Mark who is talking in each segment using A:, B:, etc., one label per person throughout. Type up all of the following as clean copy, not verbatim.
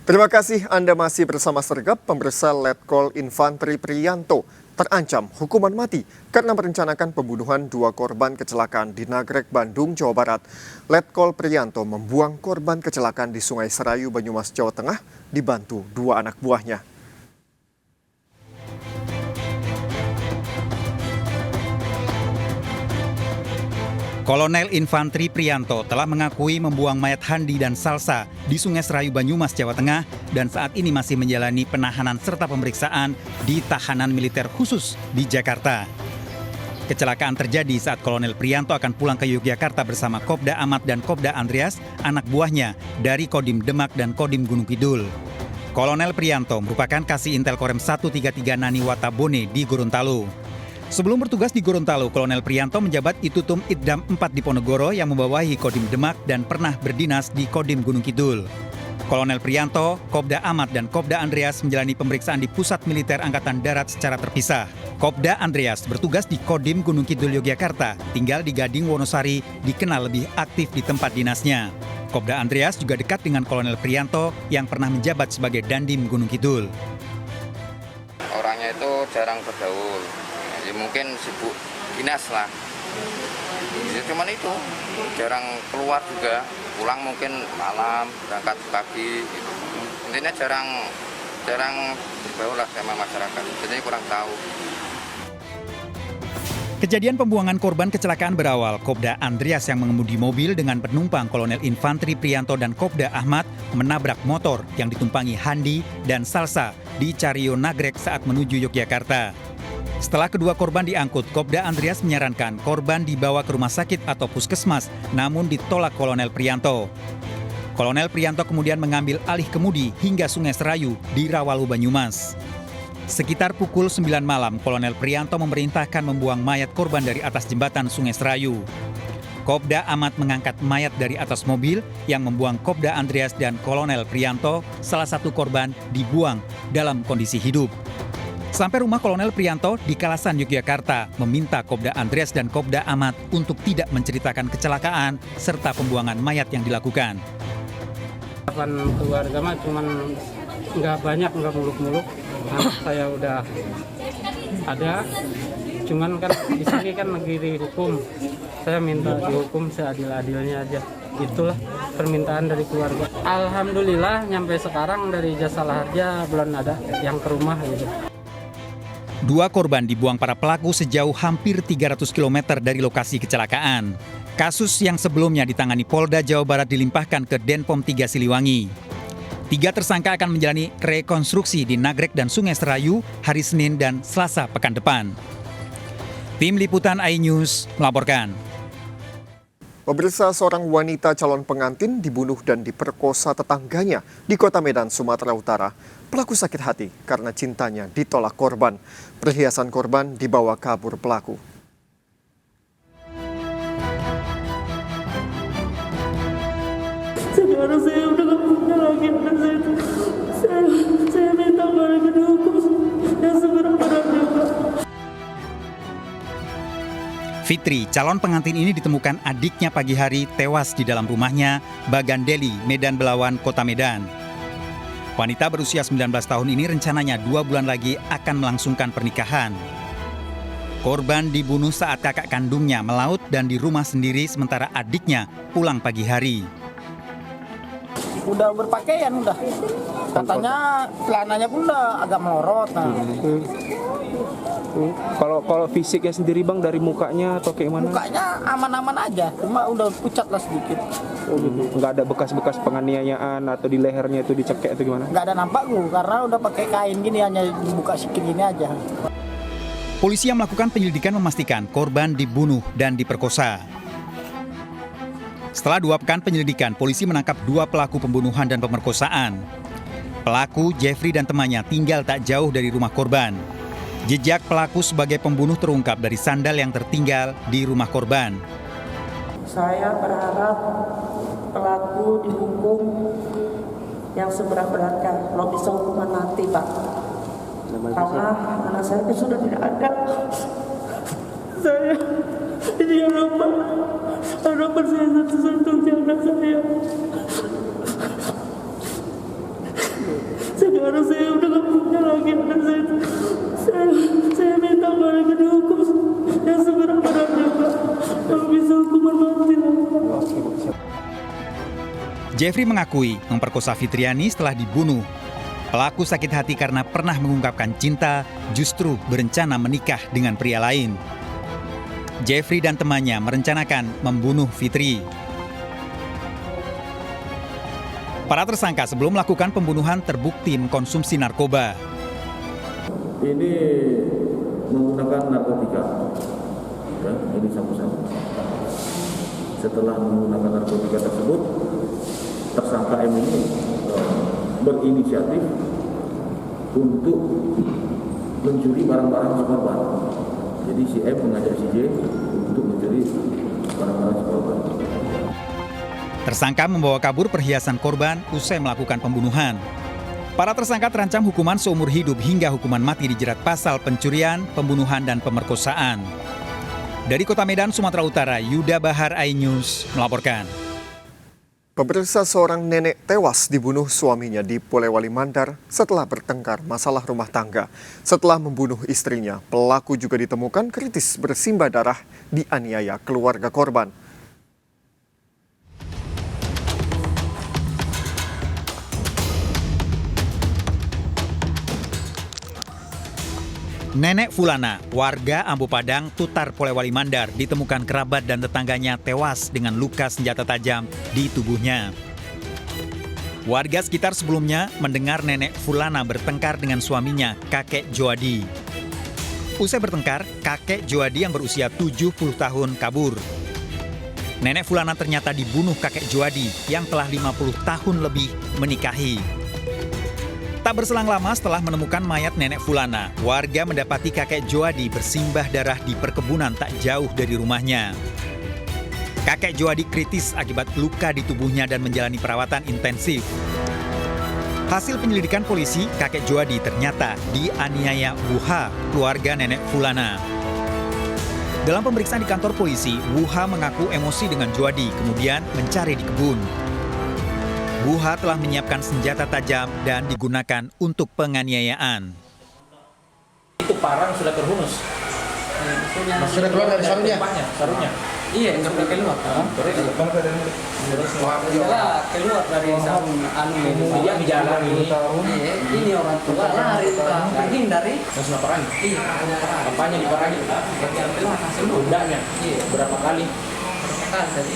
A: Terima kasih Anda masih bersama Sergap. Pemirsa, Letkol Infantri Priyanto terancam hukuman mati karena merencanakan pembunuhan 2 korban kecelakaan di Nagrek, Bandung, Jawa Barat. Letkol Priyanto membuang korban kecelakaan di Sungai Serayu, Banyumas, Jawa Tengah, dibantu 2 anak buahnya.
B: Kolonel Infantri Priyanto telah mengakui membuang mayat Handi dan Salsa di Sungai Serayu, Banyumas, Jawa Tengah dan saat ini masih menjalani penahanan serta pemeriksaan di tahanan militer khusus di Jakarta. Kecelakaan terjadi saat Kolonel Priyanto akan pulang ke Yogyakarta bersama Kopda Ahmad dan Kopda Andreas, anak buahnya dari Kodim Demak dan Kodim Gunung Kidul. Kolonel Priyanto merupakan Kasih Intel Korem 133 Nani Watabone di Gorontalo. Sebelum bertugas di Gorontalo, Kolonel Priyanto menjabat Itutum Idam 4 di Ponorogo yang membawahi Kodim Demak dan pernah berdinas di Kodim Gunung Kidul. Kolonel Priyanto, Kopda Ahmad dan Kopda Andreas menjalani pemeriksaan di Pusat Militer Angkatan Darat secara terpisah. Kopda Andreas bertugas di Kodim Gunung Kidul Yogyakarta, tinggal di Gading Wonosari, dikenal lebih aktif di tempat dinasnya. Kopda Andreas juga dekat dengan Kolonel Priyanto yang pernah menjabat sebagai Dandim Gunung Kidul.
C: Orangnya itu jarang bergaul. Ya mungkin sibuk dinas lah. Ya cuman itu, jarang keluar juga, pulang mungkin malam, berangkat pagi. Gitu. Intinya jarang bergaul lah sama masyarakat, jadi kurang tahu.
B: Kejadian pembuangan korban kecelakaan berawal Kopda Andreas yang mengemudi mobil dengan penumpang Kolonel Infantri Priyanto dan Kopda Ahmad menabrak motor yang ditumpangi Handi dan Salsa di Cario Nagrek saat menuju Yogyakarta. Setelah kedua korban diangkut, Kopda Andreas menyarankan korban dibawa ke rumah sakit atau puskesmas, namun ditolak Kolonel Priyanto. Kolonel Priyanto kemudian mengambil alih kemudi hingga Sungai Serayu di Rawalu, Banyumas. Sekitar pukul 9 malam, Kolonel Priyanto memerintahkan membuang mayat korban dari atas jembatan Sungai Serayu. Kopda Ahmad mengangkat mayat dari atas mobil yang membuang Kopda Andreas dan Kolonel Priyanto, salah satu korban, dibuang dalam kondisi hidup. Sampai rumah Kolonel Priyanto di Kalasan, Yogyakarta, meminta Kopda Andreas dan Kopda Ahmad untuk tidak menceritakan kecelakaan serta pembuangan mayat yang dilakukan.
D: Keluarga mah cuman nggak banyak, nggak muluk-muluk. Anak saya udah ada, cuman kan di sini kan negeri hukum. Saya minta dihukum seadil-adilnya aja. Itulah permintaan dari keluarga. Alhamdulillah nyampe sekarang dari Jasara Harja belum ada yang ke rumah gitu.
B: 2 korban dibuang para pelaku sejauh hampir 300 km dari lokasi kecelakaan. Kasus yang sebelumnya ditangani Polda Jawa Barat dilimpahkan ke Denpom 3 Siliwangi. 3 tersangka akan menjalani rekonstruksi di Nagrek dan Sungai Serayu hari Senin dan Selasa pekan depan. Tim Liputan iNews melaporkan.
A: Pemirsa, seorang wanita calon pengantin dibunuh dan diperkosa tetangganya di Kota Medan, Sumatera Utara. Pelaku sakit hati karena cintanya ditolak korban. Perhiasan korban dibawa kabur pelaku.
E: Sekarang saya udah gak punya lagi anak saya minta mereka dihukum yang sebenar-benarnya, Pak.
B: Fitri, calon pengantin ini ditemukan adiknya pagi hari tewas di dalam rumahnya, Bagandeli, Medan Belawan, Kota Medan. Wanita berusia 19 tahun ini rencananya 2 bulan lagi akan melangsungkan pernikahan. Korban dibunuh saat kakak kandungnya melaut dan di rumah sendiri sementara adiknya pulang pagi hari.
F: Udah berpakaian udah. Katanya celananya pun udah agak melorot. Nah.
G: Kalau fisiknya sendiri Bang, dari mukanya atau kayak mana?
F: Mukanya aman-aman aja, cuma udah pucat lah sedikit.
G: Oh gitu. Nggak ada bekas-bekas penganiayaan atau di lehernya itu dicekek atau gimana?
F: Nggak ada nampak karena udah pakai kain gini, hanya dibuka sedikit gini aja.
B: Polisi yang melakukan penyelidikan memastikan korban dibunuh dan diperkosa. Setelah 2 pekan penyelidikan, polisi menangkap 2 pelaku pembunuhan dan pemerkosaan. Pelaku, Jeffrey dan temannya tinggal tak jauh dari rumah korban. Jejak pelaku sebagai pembunuh terungkap dari sandal yang tertinggal di rumah korban.
E: Saya berharap pelaku dihukum yang seberat-beratnya, kalau bisa hukuman mati, Pak. Karena anak saya itu sudah tidak ada. Saya ini harapan saya satu-satunya anak saya. karena saya udah gak punya lagi anak saya minta balik dihukum yang sebenar-benarnya Pak. Kalau bisa hukuman mati lah.
B: Jeffrey mengakui memperkosa Fitriani setelah dibunuh. Pelaku sakit hati karena pernah mengungkapkan cinta, justru berencana menikah dengan pria lain. Jeffrey dan temannya merencanakan membunuh Fitri. Para tersangka sebelum melakukan pembunuhan terbukti mengkonsumsi narkoba.
H: Ini menggunakan narkotika, ya, ini sabu-sabu. Setelah menggunakan narkotika tersebut, tersangka M ini berinisiatif untuk mencuri barang-barang si korban. Jadi si M mengajak si J untuk mencuri barang-barang si korban.
B: Tersangka membawa kabur perhiasan korban usai melakukan pembunuhan. Para tersangka terancam hukuman seumur hidup hingga hukuman mati dijerat pasal pencurian, pembunuhan, dan pemerkosaan. Dari Kota Medan, Sumatera Utara, Yuda Bahar, iNews melaporkan.
A: Pemirsa, seorang nenek tewas dibunuh suaminya di Polewali Mandar setelah bertengkar masalah rumah tangga. Setelah membunuh istrinya, pelaku juga ditemukan kritis bersimbah darah dianiaya keluarga korban.
B: Nenek Fulana, warga Ambo Padang, Tutar, Polewali Mandar, ditemukan kerabat dan tetangganya tewas dengan luka senjata tajam di tubuhnya. Warga sekitar sebelumnya mendengar nenek Fulana bertengkar dengan suaminya, kakek Joadi. Usai bertengkar, kakek Joadi yang berusia 70 tahun kabur. Nenek Fulana ternyata dibunuh kakek Joadi yang telah 50 tahun lebih menikahi. Tak berselang lama setelah menemukan mayat nenek Fulana, warga mendapati kakek Joadi bersimbah darah di perkebunan tak jauh dari rumahnya. Kakek Joadi kritis akibat luka di tubuhnya dan menjalani perawatan intensif. Hasil penyelidikan polisi, kakek Joadi ternyata dianiaya Wuha, keluarga nenek Fulana. Dalam pemeriksaan di kantor polisi, Wuha mengaku emosi dengan Joadi, kemudian mencari di kebun. Wuha telah menyiapkan senjata tajam dan digunakan untuk penganiayaan.
F: Itu parang sudah terhunus. Sudah keluar dari sarungnya? Sarungnya. Iya, nggak keluar. Keluar dari sarung dia di jalan ini. Ini orang tua lari hindari. Langsung laporan. Iya. Apanya diparangi? Keluar hasil bundanya. Iya. Berapa kali? Tadi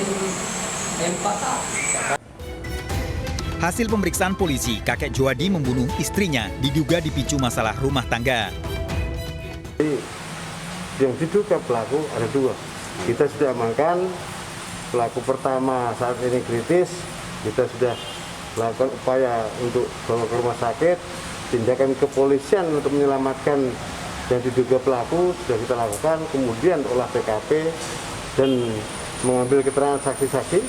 F: 4.
B: Hasil pemeriksaan polisi, kakek Joadi membunuh istrinya diduga dipicu masalah rumah tangga.
I: Yang diduga pelaku ada 2. Kita sudah amankan pelaku pertama saat ini kritis. Kita sudah melakukan upaya untuk bawa ke rumah sakit. Tindakan kepolisian untuk menyelamatkan yang diduga pelaku sudah kita lakukan. Kemudian olah TKP dan mengambil keterangan saksi-saksi,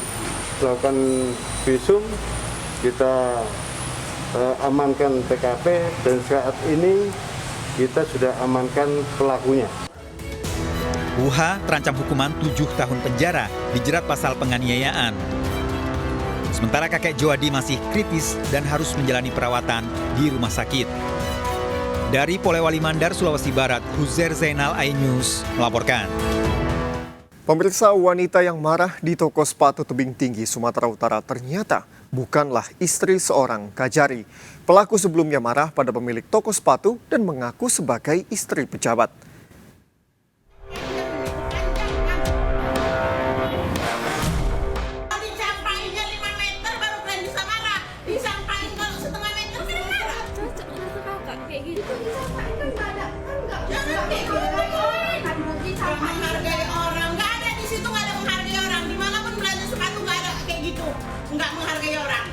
I: melakukan visum. Kita amankan TKP dan saat ini kita sudah amankan pelakunya.
B: Wuha terancam hukuman 7 tahun penjara dijerat pasal penganiayaan. Sementara kakek Joadi masih kritis dan harus menjalani perawatan di rumah sakit. Dari Polewali Mandar, Sulawesi Barat, Huzair Zainal, iNews melaporkan.
A: Pemirsa, wanita yang marah di toko sepatu tebing tinggi Sumatera Utara ternyata bukanlah istri seorang kajari. Pelaku sebelumnya marah pada pemilik toko sepatu dan mengaku sebagai istri pejabat.
J: Nggak menghargai orang.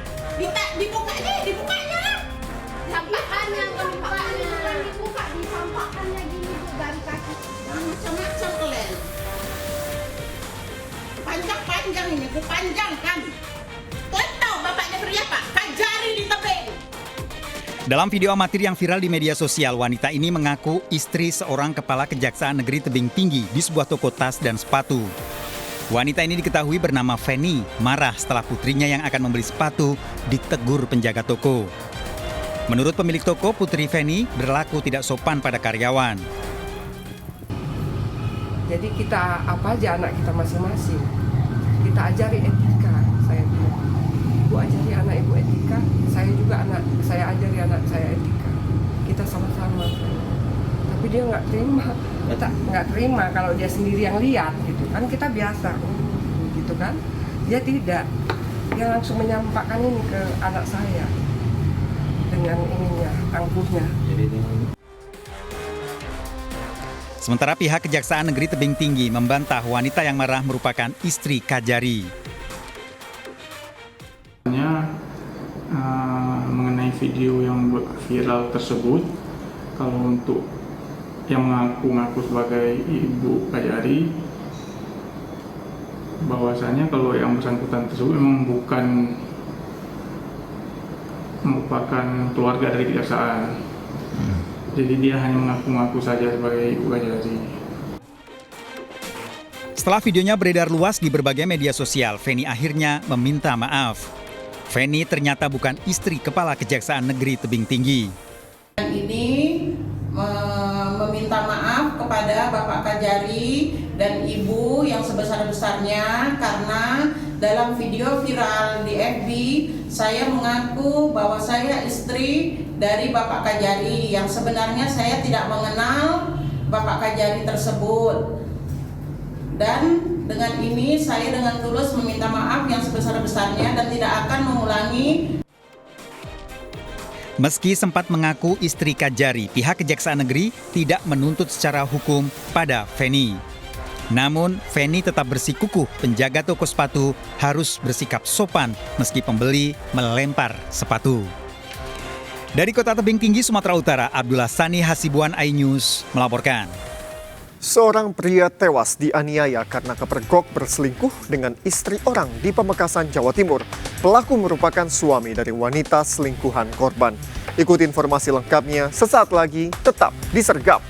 J: Dibukanya. Sampahannya, dibuka, disampahkannya gini tuh dari kaki. Macam-macam kalian. Panjang ini, kupanjangkan. Kalian tahu bapaknya kerja apa? Kajari di tebing.
B: Dalam video amatir yang viral di media sosial, wanita ini mengaku istri seorang kepala Kejaksaan Negeri Tebing Tinggi di sebuah toko tas dan sepatu. Wanita ini diketahui bernama Feni, marah setelah putrinya yang akan membeli sepatu ditegur penjaga toko. Menurut pemilik toko, Putri Feni berlaku tidak sopan pada karyawan.
K: Jadi kita apa aja anak kita masing-masing. Kita ajari etika, saya bilang. Ibu ajari anak ibu etika, saya juga saya ajari anak saya etika. Kita sama-sama. Tapi dia nggak terima. Kita nggak terima kalau dia sendiri yang lihat gitu kan, kita biasa gitu kan. Dia tidak. Dia langsung menyampaikan ini ke anak saya dengan ininya, angkuhnya.
B: Sementara pihak Kejaksaan Negeri Tebing Tinggi membantah wanita yang marah merupakan istri Kajari.
L: Mengenai video yang viral tersebut, kalau untuk yang mengaku-ngaku sebagai ibu Kajari, bahwasanya kalau yang bersangkutan tersebut memang bukan merupakan keluarga dari kejaksaan. Jadi dia hanya mengaku-ngaku saja sebagai ibu Kajari.
B: Setelah videonya beredar luas di berbagai media sosial, Feni akhirnya meminta maaf. Feni ternyata bukan istri Kepala Kejaksaan Negeri Tebing Tinggi.
J: Ini meminta maaf kepada Bapak Kajari dan Ibu yang sebesar-besarnya karena dalam video viral di FB saya mengaku bahwa saya istri dari Bapak Kajari yang sebenarnya saya tidak mengenal Bapak Kajari tersebut. Dan dengan ini saya dengan tulus meminta maaf yang sebesar-besarnya dan tidak akan mengulangi.
B: Meski sempat mengaku istri Kajari, pihak Kejaksaan Negeri tidak menuntut secara hukum pada Feni. Namun, Feni tetap bersikukuh penjaga toko sepatu harus bersikap sopan meski pembeli melempar sepatu. Dari Kota Tebing Tinggi, Sumatera Utara, Abdullah Sani Hasibuan iNews melaporkan.
A: Seorang pria tewas dianiaya karena kepergok berselingkuh dengan istri orang di Pamekasan, Jawa Timur. Pelaku merupakan suami dari wanita selingkuhan korban. Ikuti informasi lengkapnya sesaat lagi, tetap di Sergap.